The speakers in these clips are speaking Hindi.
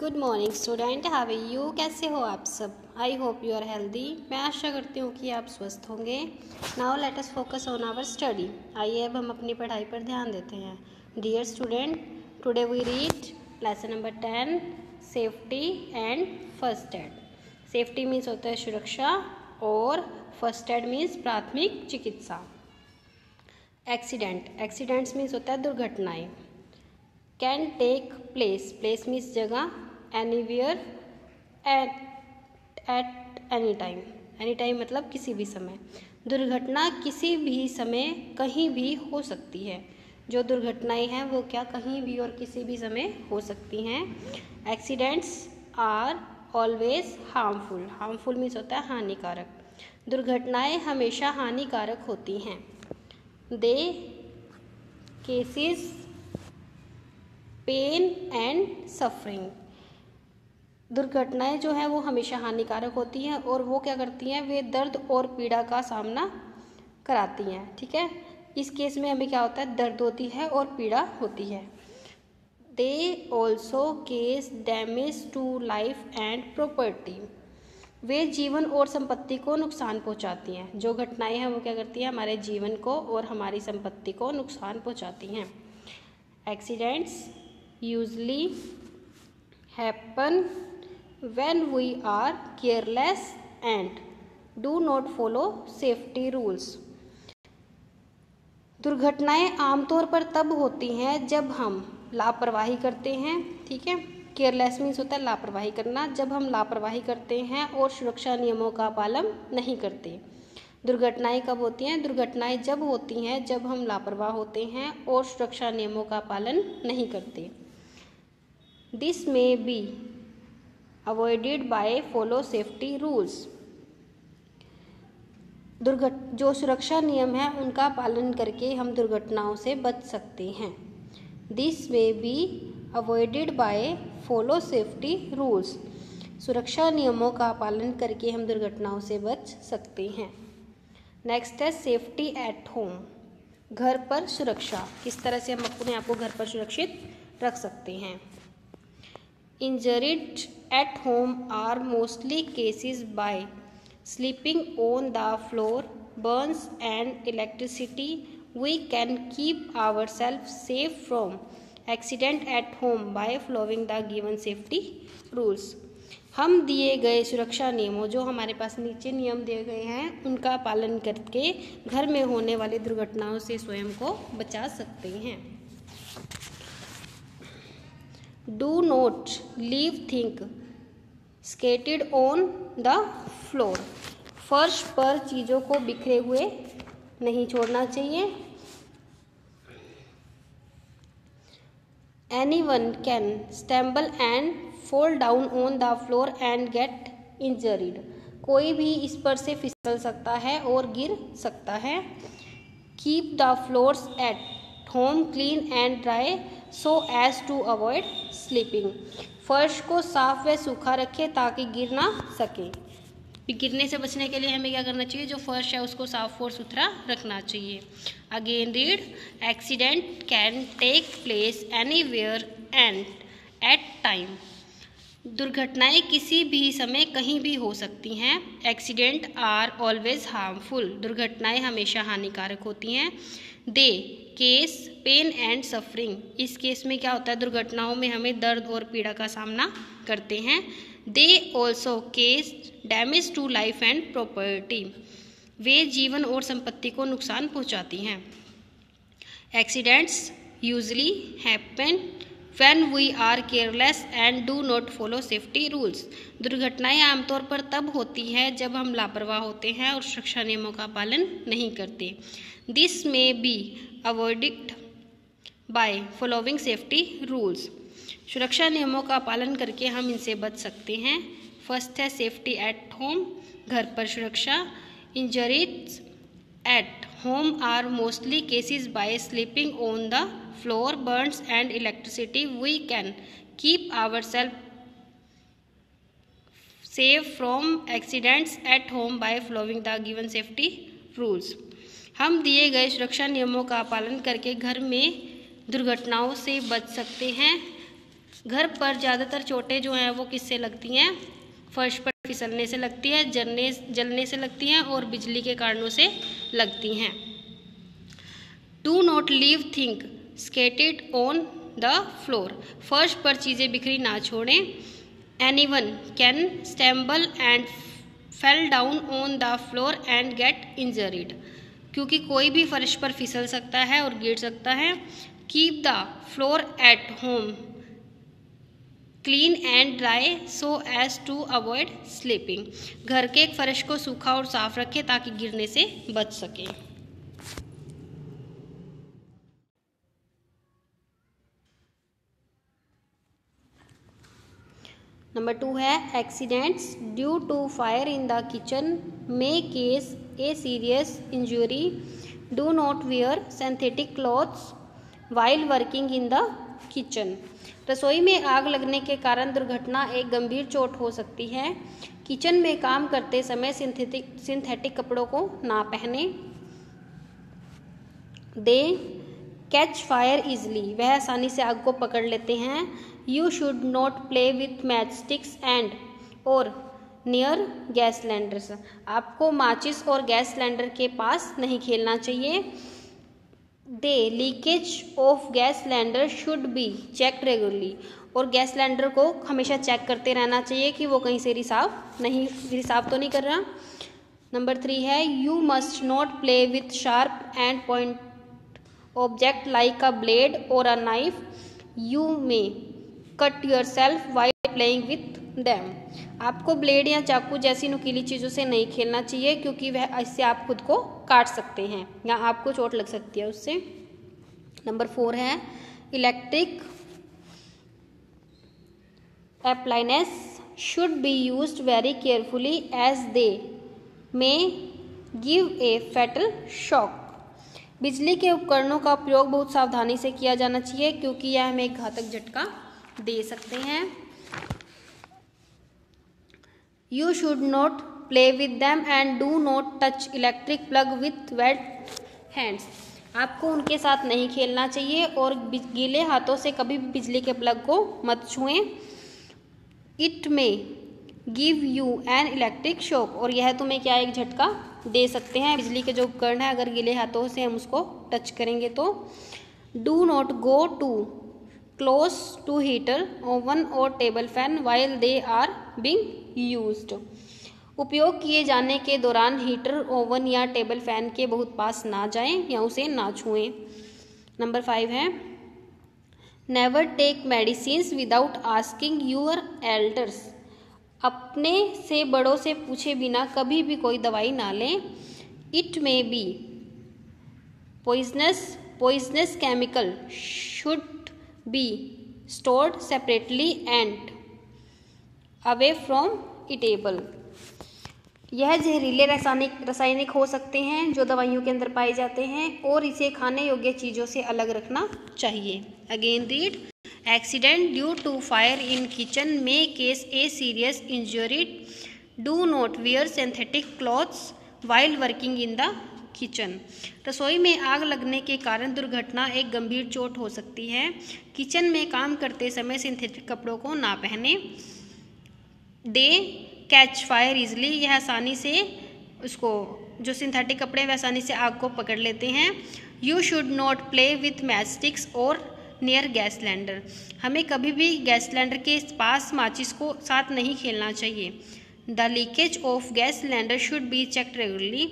Good morning student, how are you. कैसे हो आप सब। I hope you are healthy. मैं आशा करती हूँ कि आप स्वस्थ होंगे। Now let us focus on our study. आइए अब हम अपनी पढ़ाई पर ध्यान देते हैं। Dear student, today we read lesson number 10, safety and first aid. Safety means होता है सुरक्षा और फर्स्ट एड मीन्स प्राथमिक चिकित्सा। एक्सीडेंट्स मीन्स होता है दुर्घटनाएं। कैन टेक प्लेस मीन्स जगह। एनीवेयर, एट एनी टाइम मतलब किसी भी समय। दुर्घटना किसी भी समय कहीं भी हो सकती है। जो दुर्घटनाएं हैं वो क्या कहीं भी और किसी भी समय हो सकती हैं। Accidents are always harmful means होता है हानिकारक। दुर्घटनाएं हमेशा हानिकारक होती हैं। They causes pain and suffering. दुर्घटनाएं जो है वो हमेशा हानिकारक होती हैं और वो क्या करती हैं, वे दर्द और पीड़ा का सामना कराती हैं। ठीक है, इस केस में हमें क्या होता है, दर्द होती है और पीड़ा होती है। They also cause damage to life and property. वे जीवन और संपत्ति को नुकसान पहुंचाती हैं। जो घटनाएं हैं वो क्या करती हैं, हमारे जीवन को और हमारी संपत्ति को नुकसान पहुंचाती हैं। Accidents usually happen when we are careless and do not follow safety rules. दुर्घटनाएं आमतौर पर तब होती हैं जब हम लापरवाही करते हैं। ठीक है, केयरलेस मीन्स होता है लापरवाही करना। जब हम लापरवाही करते हैं और सुरक्षा नियमों का पालन नहीं करते। दुर्घटनाएं कब होती हैं, दुर्घटनाएं जब होती हैं जब हम लापरवाह होते हैं और सुरक्षा नियमों का पालन नहीं करते। This may be avoided by follow safety rules. जो सुरक्षा नियम है उनका पालन करके हम दुर्घटनाओं से बच सकते हैं। This may be avoided by follow safety rules. सुरक्षा नियमों का पालन करके हम दुर्घटनाओं से बच सकते हैं। नेक्स्ट है सेफ्टी एट होम। घर पर सुरक्षा, किस तरह से हम अपने आप को घर पर सुरक्षित रख सकते हैं। Injured at home are mostly cases by sleeping on the floor, burns and electricity. We can keep ourselves safe from accident at home by following the given safety rules. हम दिए गए सुरक्षा नियमों, जो हमारे पास नीचे नियम दिए गए हैं, उनका पालन करके घर में होने वाली दुर्घटनाओं से स्वयं को बचा सकते हैं। Do not leave things scattered on the floor. फर्श पर चीज़ों को बिखरे हुए नहीं छोड़ना चाहिए। Anyone can stumble and fall down on the floor and get injured. कोई भी इस पर से फिसल सकता है और गिर सकता है। Keep the floors at home clean and dry so as to avoid slipping. फर्श को साफ व सूखा रखें ताकि गिर ना सके। गिरने से बचने के लिए हमें क्या करना चाहिए, जो फर्श है उसको साफ और सुथरा रखना चाहिए। Again read, accident can take place anywhere and at time. दुर्घटनाएं किसी भी समय कहीं भी हो सकती हैं। Accident are always harmful. दुर्घटनाएं हमेशा हानिकारक होती हैं। They cause pain and suffering. इस केस में क्या होता है, दुर्घटनाओं में हमें दर्द और पीड़ा का सामना करते हैं। They also cause damage to life and property. वे जीवन और संपत्ति को नुकसान पहुंचाती हैं। Accidents usually happen when we are careless and do not follow safety rules. दुर्घटनाएं आमतौर पर तब होती हैं जब हम लापरवाह होते हैं और सुरक्षा नियमों का पालन नहीं करते। This may be avoided by following safety rules. सुरक्षा नियमों का पालन करके हम इनसे बच सकते हैं। फर्स्ट है सेफ्टी एट होम, घर पर सुरक्षा। Injuries at home are mostly caused by slipping on the floor, burns and electricity. We can keep ourselves safe from accidents at home by following the given safety rules. हम दिए गए सुरक्षा नियमों का पालन करके घर में दुर्घटनाओं से बच सकते हैं। घर पर ज़्यादातर चोटें जो हैं वो किससे लगती हैं? फर्श पर फिसलने से लगती है, जलने से लगती हैं और बिजली के कारणों से लगती हैं। Do not leave thing scattered on the floor, फर्श पर चीज़ें बिखरी ना छोड़ें। Anyone can stumble and fell down on the floor and get injured, क्योंकि कोई भी फर्श पर फिसल सकता है और गिर सकता है। Keep the floor at home clean and dry so as to avoid slipping, घर के एक फर्श को सूखा और साफ रखें ताकि गिरने से बच सके। नंबर 2 है accidents due to fire in the kitchen may cause a serious injury. Do not wear synthetic clothes while working in the kitchen, रसोई में आग लगने के कारण दुर्घटना एक गंभीर चोट हो सकती है। किचन में काम करते समय सिंथेटिक कपड़ों को ना पहने। दे कैच फायर इजली, वह आसानी से आग को पकड़ लेते हैं। You should not play with match sticks and और नियर गैस सिलेंडर्स, आपको माचिस और गैस सिलेंडर के पास नहीं खेलना चाहिए। The leakage of gas cylinder should be checked regularly, और गैस सिलेंडर को हमेशा चेक करते रहना चाहिए कि वो कहीं से रिसाव तो नहीं कर रहा। नंबर 3 है you must not play with sharp and point object like a blade or a knife. You may cut yourself while playing with them, आपको ब्लेड या चाकू जैसी नुकीली चीज़ों से नहीं खेलना चाहिए क्योंकि वह इससे आप खुद को काट सकते हैं या आपको चोट लग सकती है उससे। नंबर 4 है electric appliances should be used very carefully as they may give a fatal shock, बिजली के उपकरणों का उपयोग बहुत सावधानी से किया जाना चाहिए क्योंकि यह हमें एक घातक झटका दे सकते हैं। You should not play with them and do not touch electric plug with wet hands, आपको उनके साथ नहीं खेलना चाहिए और गीले हाथों से कभी भी बिजली के प्लग को मत छुएं। It may give you an electric shock, और यह तुम्हें क्या एक झटका दे सकते हैं। बिजली के जो उपकरण है अगर गीले हाथों से हम उसको टच करेंगे तो। Do not go too close to heater, oven or table fan while they are being used, उपयोग किए जाने के दौरान हीटर, ओवन या टेबल फैन के बहुत पास ना जाएं या उसे ना छुएं। नंबर 5 है never take medicines without asking your elders, अपने से बड़ों से पूछे बिना कभी भी कोई दवाई ना लें। It may be poisonous chemical should be stored separately and away from eatable, यह जहरीले रासायनिक हो सकते हैं जो दवाइयों के अंदर पाए जाते हैं और इसे खाने योग्य चीज़ों से अलग रखना चाहिए। Again read accident due to fire in kitchen may cause a serious injury. Do not wear synthetic clothes while working in the kitchen, रसोई में आग लगने के कारण दुर्घटना एक गंभीर चोट हो सकती है। किचन में काम करते समय सिंथेटिक कपड़ों को ना पहने। दे कैच फायर इजली, यह आसानी से उसको जो सिंथेटिक कपड़े वह आसानी से आग को पकड़ लेते हैं। You should not play with match sticks और नियर गैस सिलेंडर, हमें कभी भी गैस सिलेंडर के पास माचिस को साथ नहीं खेलना चाहिए। The leakage of gas cylinder should be checked regularly,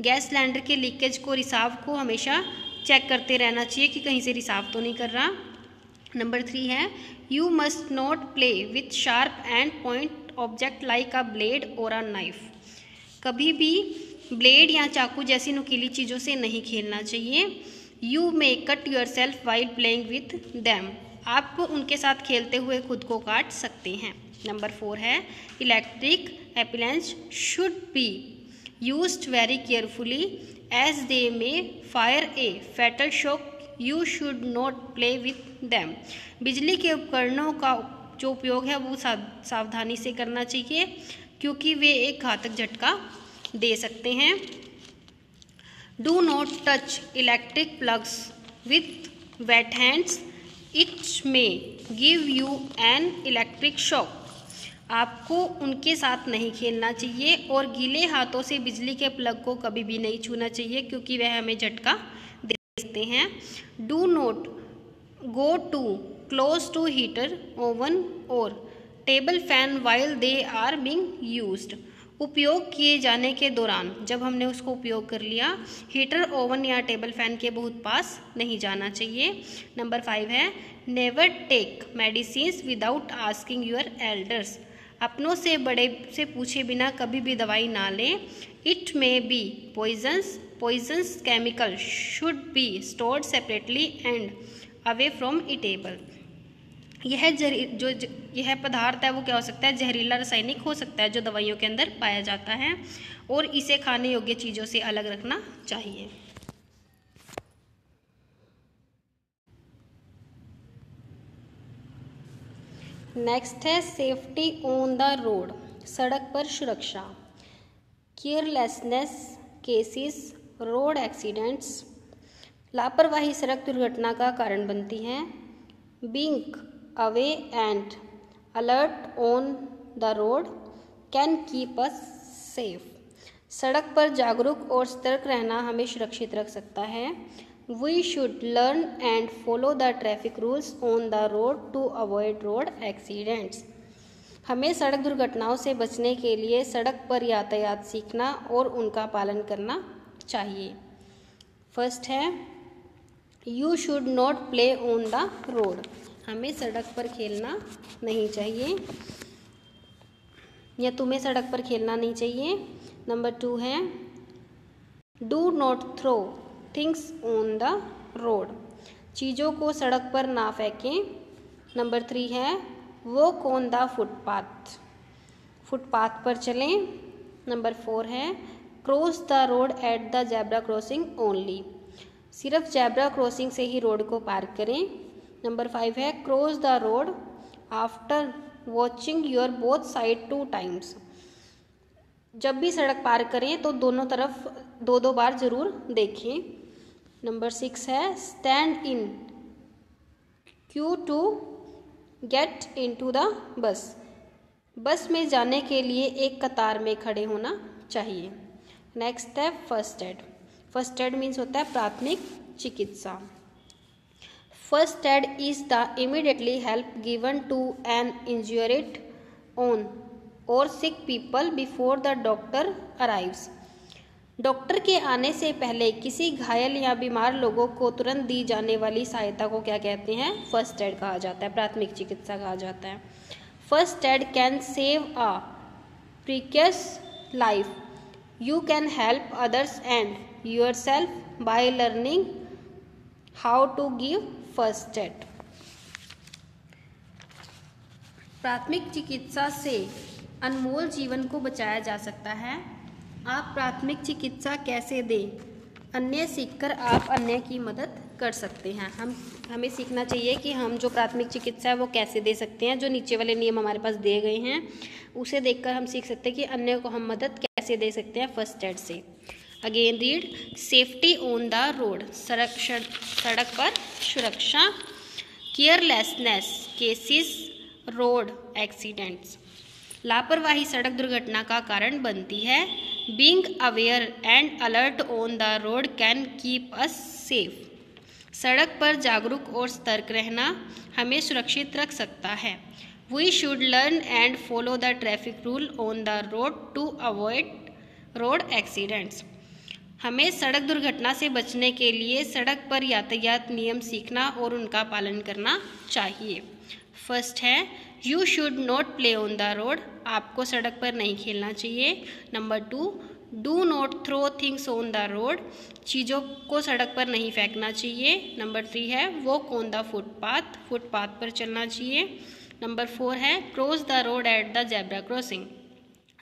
gas cylinder के लीकेज को रिसाव को हमेशा चेक करते रहना चाहिए कि कहीं से रिसाव तो नहीं कर रहा। नंबर 3 है you must not play with sharp and point object like a blade or a knife, कभी भी ब्लेड या चाकू जैसी नुकीली चीज़ों से नहीं खेलना चाहिए। You may cut yourself while playing with them, आप उनके साथ खेलते हुए खुद को काट सकते हैं। नंबर 4 है electric appliance should be used very carefully as they may fire a fatal shock. You should not play with them, बिजली के उपकरणों का जो उपयोग है वो सावधानी से करना चाहिए क्योंकि वे एक घातक झटका दे सकते हैं। Do not touch electric plugs with wet hands, it may give you an electric shock. आपको उनके साथ नहीं खेलना चाहिए और गीले हाथों से बिजली के प्लग को कभी भी नहीं छूना चाहिए क्योंकि वह हमें झटका दे सकते हैं। Do not go too close to heater, oven or table fan while they are being used. उपयोग किए जाने के दौरान, जब हमने उसको उपयोग कर लिया, हीटर, ओवन या टेबल फैन के बहुत पास नहीं जाना चाहिए। नंबर 5 है never take medicines without asking your elders. अपनों से बड़े से पूछे बिना कभी भी दवाई ना लें। It may be poisonous chemical should be stored separately and away from edible. यह पदार्थ है वो क्या हो सकता है, जहरीला रासायनिक हो सकता है जो दवाइयों के अंदर पाया जाता है और इसे खाने योग्य चीज़ों से अलग रखना चाहिए। नेक्स्ट है सेफ्टी ऑन द रोड, सड़क पर सुरक्षा। Carelessness cases, road accidents. लापरवाही सड़क दुर्घटना का कारण बनती है। Being away and alert on the road can keep us safe. सड़क पर जागरूक और सतर्क रहना हमें सुरक्षित रख सकता है। We should learn and follow the traffic rules on the road to avoid road accidents. हमें सड़क दुर्घटनाओं से बचने के लिए सड़क पर यातायात सीखना और उनका पालन करना चाहिए। फर्स्ट है you should not play on the road. हमें सड़क पर खेलना नहीं चाहिए या तुम्हें सड़क पर खेलना नहीं चाहिए। नंबर 2 है do not throw things on the road. चीज़ों को सड़क पर ना फेंकें। नंबर 3 है walk on the footpath, footpath पर चलें। नंबर 4 है cross the road at the zebra crossing only. सिर्फ जेब्रा क्रॉसिंग से ही रोड को पार करें। नंबर 5 है cross the road after watching your both side 2 times. जब भी सड़क पार करें तो दोनों तरफ 2-2 बार जरूर देखें। नंबर 6 है stand in queue to get into the bus. Bus में जाने के लिए एक कतार में खड़े होना चाहिए। नेक्स्ट है first aid. First aid means होता है प्राथमिक चिकित्सा। First aid is the immediately help given to an injured one or sick people before the doctor arrives. Doctor के आने से पहले किसी घायल या बीमार लोगों को तुरंत दी जाने वाली सहायता को क्या कहते हैं, फर्स्ट एड कहा जाता है, प्राथमिक चिकित्सा कहा जाता है। First aid can save a precious life. You can help others and yourself by learning how to give first aid. प्राथमिक चिकित्सा से अनमोल जीवन को बचाया जा सकता है। आप प्राथमिक चिकित्सा कैसे दें, अन्य सीखकर आप अन्य की मदद कर सकते हैं। हमें सीखना चाहिए कि हम जो प्राथमिक चिकित्सा है वो कैसे दे सकते हैं। जो नीचे वाले नियम हमारे पास दिए गए हैं उसे देखकर हम सीख सकते हैं कि अन्य को हम मदद कैसे दे सकते हैं फर्स्ट एड से। Again read safety on the road, सड़क पर सुरक्षा। Carelessness cases, road accidents. लापरवाही सड़क दुर्घटना का कारण बनती है। Being aware and alert on the road can keep us safe. सड़क पर जागरूक और सतर्क रहना हमें सुरक्षित रख सकता है। We should learn and follow the traffic rule on the road to avoid road accidents. हमें सड़क दुर्घटना से बचने के लिए सड़क पर यातायात नियम सीखना और उनका पालन करना चाहिए। फर्स्ट है you should not play on the road. आपको सड़क पर नहीं खेलना चाहिए। Number 2 do not throw things on the road. चीज़ों को सड़क पर नहीं फेंकना चाहिए। नंबर 3 है walk on the footpath, footpath पर चलना चाहिए। नंबर 4 है cross the road at the zebra crossing.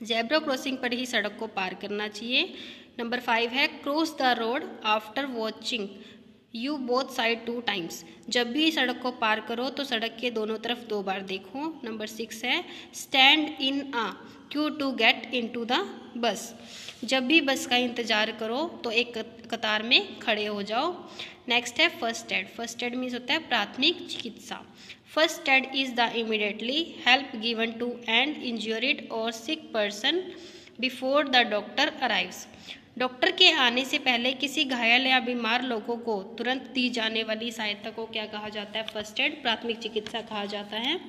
Zebra crossing पर ही सड़क को पार करना चाहिए। नंबर 5 है cross the road after watching you both side 2 times. जब भी सड़क को पार करो तो सड़क के दोनों तरफ 2 बार देखो। नंबर 6 है stand in a queue to get into the bus. जब भी बस का इंतज़ार करो तो एक कतार में खड़े हो जाओ। नेक्स्ट है first aid. First aid means होता है प्राथमिक चिकित्सा। First aid is the immediately help given to an injured or sick person before the doctor arrives. Doctor के आने से पहले किसी घायल या बीमार लोगों को तुरंत दी जाने वाली सहायता को क्या कहा जाता है? फर्स्ट एड, प्राथमिक चिकित्सा कहा जाता है।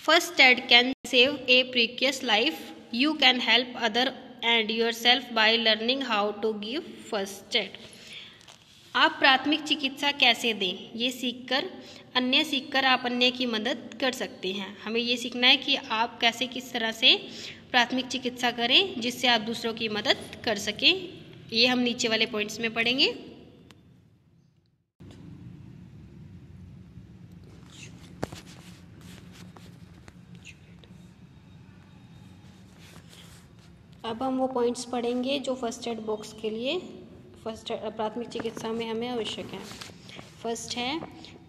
First aid can save a precious life. You can help other and yourself by learning how to give first aid. आप प्राथमिक चिकित्सा कैसे दें, ये सीखकर आप अन्य की मदद कर सकते हैं। हमें ये सीखना है कि आप कैसे किस तरह से प्राथमिक चिकित्सा करें जिससे आप दूसरों की मदद कर सकें। ये हम नीचे वाले पॉइंट्स में पढ़ेंगे। अब हम वो पॉइंट्स पढ़ेंगे जो फर्स्ट एड बॉक्स के लिए प्राथमिक चिकित्सा में हमें आवश्यक है। फर्स्ट है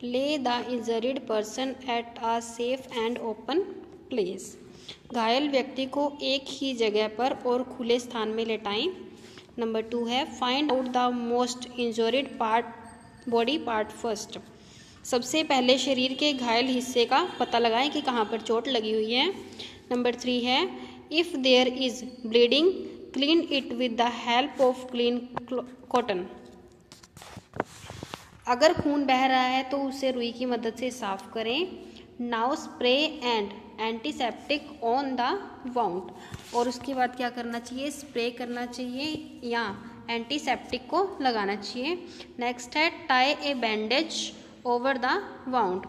ले the injured person at a safe and open place. घायल व्यक्ति को एक ही जगह पर और खुले स्थान में लेटाएं। नंबर 2 है find out the most injured body part first. सबसे पहले शरीर के घायल हिस्से का पता लगाएं कि कहाँ पर चोट लगी हुई है। नंबर 3 है if there is bleeding clean it with the help of clean cotton. अगर खून बह रहा है तो उसे रुई की मदद से साफ करें। Now spray and antiseptic on the wound. और उसके बाद क्या करना चाहिए? स्प्रे करना चाहिए या एंटीसेप्टिक को लगाना चाहिए। नेक्स्ट है tie A bandage over the wound.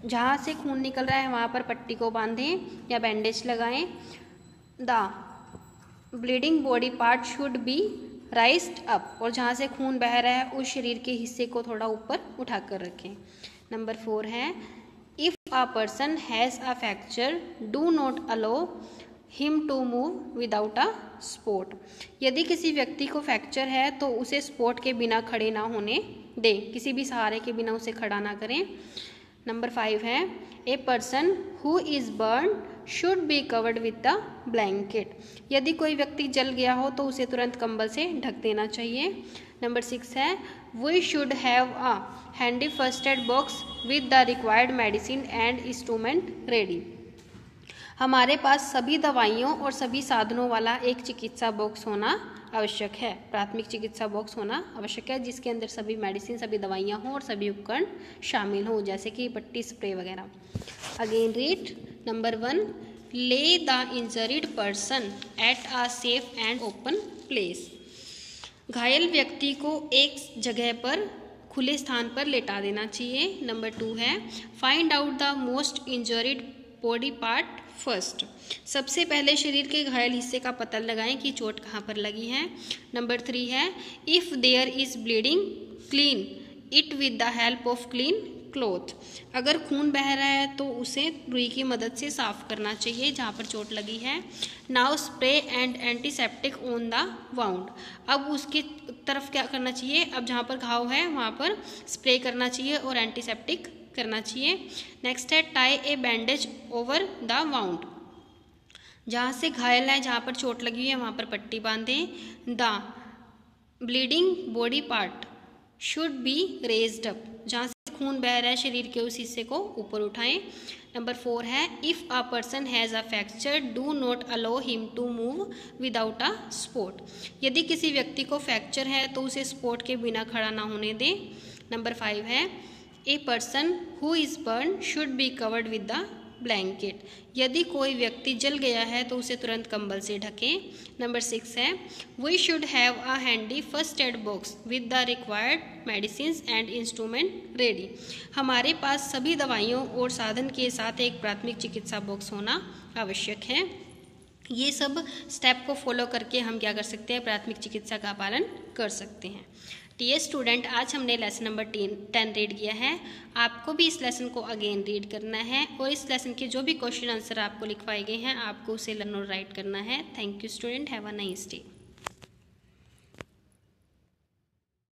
जहाँ से खून निकल रहा है वहाँ पर पट्टी को बांधें या बैंडेज लगाएं। The bleeding body part should B राइज्ड up. और जहाँ से खून बह रहा है उस शरीर के हिस्से को थोड़ा ऊपर उठा कर रखें। नंबर 4 है if a person has a fracture do not allow him to move without a support. यदि किसी व्यक्ति को फ्रैक्चर है तो उसे सपोर्ट के बिना खड़े ना होने दें, किसी भी सहारे के बिना उसे खड़ा ना करें। नंबर 5 है a person who is burn should be covered with the blanket. यदि कोई व्यक्ति जल गया हो तो उसे तुरंत कंबल से ढक देना चाहिए। नंबर 6 है we should have a handy first aid box with the required medicine and instrument ready. हमारे पास सभी दवाइयों और सभी साधनों वाला एक चिकित्सा बॉक्स होना आवश्यक है। प्राथमिक चिकित्सा बॉक्स होना आवश्यक है जिसके अंदर सभी मेडिसिन, सभी दवाइयाँ हों और सभी उपकरण शामिल हों, जैसे कि पट्टी, स्प्रे वगैरह। अगेन रीड नंबर 1 ले the injured person at a safe and open place. घायल व्यक्ति को एक जगह पर खुले स्थान पर लेटा देना चाहिए। नंबर 2 है find out the most injured body part first. सबसे पहले शरीर के घायल हिस्से का पता लगाएं कि चोट कहाँ पर लगी है। नंबर 3 है if there is bleeding clean it with the help of clean cloth. अगर खून बह रहा है तो उसे रुई की मदद से साफ करना चाहिए जहाँ पर चोट लगी है। Now spray and antiseptic on the wound. अब उसकी तरफ क्या करना चाहिए? अब जहाँ पर घाव है वहाँ पर स्प्रे करना चाहिए और एंटीसेप्टिक करना चाहिए। नेक्स्ट है tie A bandage over the wound. जहाँ से घायल है, जहाँ पर चोट लगी हुई है वहाँ पर पट्टी बांधें। The bleeding body part should be raised up. जहाँ से खून बह रहा है शरीर के उस हिस्से को ऊपर उठाएं। नंबर 4 है if a person has a fracture do not allow him to move without a support. यदि किसी व्यक्ति को फ्रैक्चर है तो उसे सपोर्ट के बिना खड़ा ना होने दें। नंबर 5 है a person who is burn should be covered with the blanket. यदि कोई व्यक्ति जल गया है तो उसे तुरंत कंबल से ढकें। नंबर 6 है we should have a handy first aid box with the required medicine and instrument ready. हमारे पास सभी दवाइयों और साधन के साथ एक प्राथमिक चिकित्सा बॉक्स होना आवश्यक है। ये सब स्टेप को फॉलो करके हम क्या कर सकते हैं? प्राथमिक चिकित्सा का पालन कर सकते हैं। डियर स्टूडेंट, आज हमने लेसन नंबर 10 रीड किया है। आपको भी इस लेसन को अगेन रीड करना है और इस लेसन के जो भी क्वेश्चन आंसर आपको लिखवाए गए हैं आपको उसे लर्न और राइट करना है। Thank you student, have a nice day.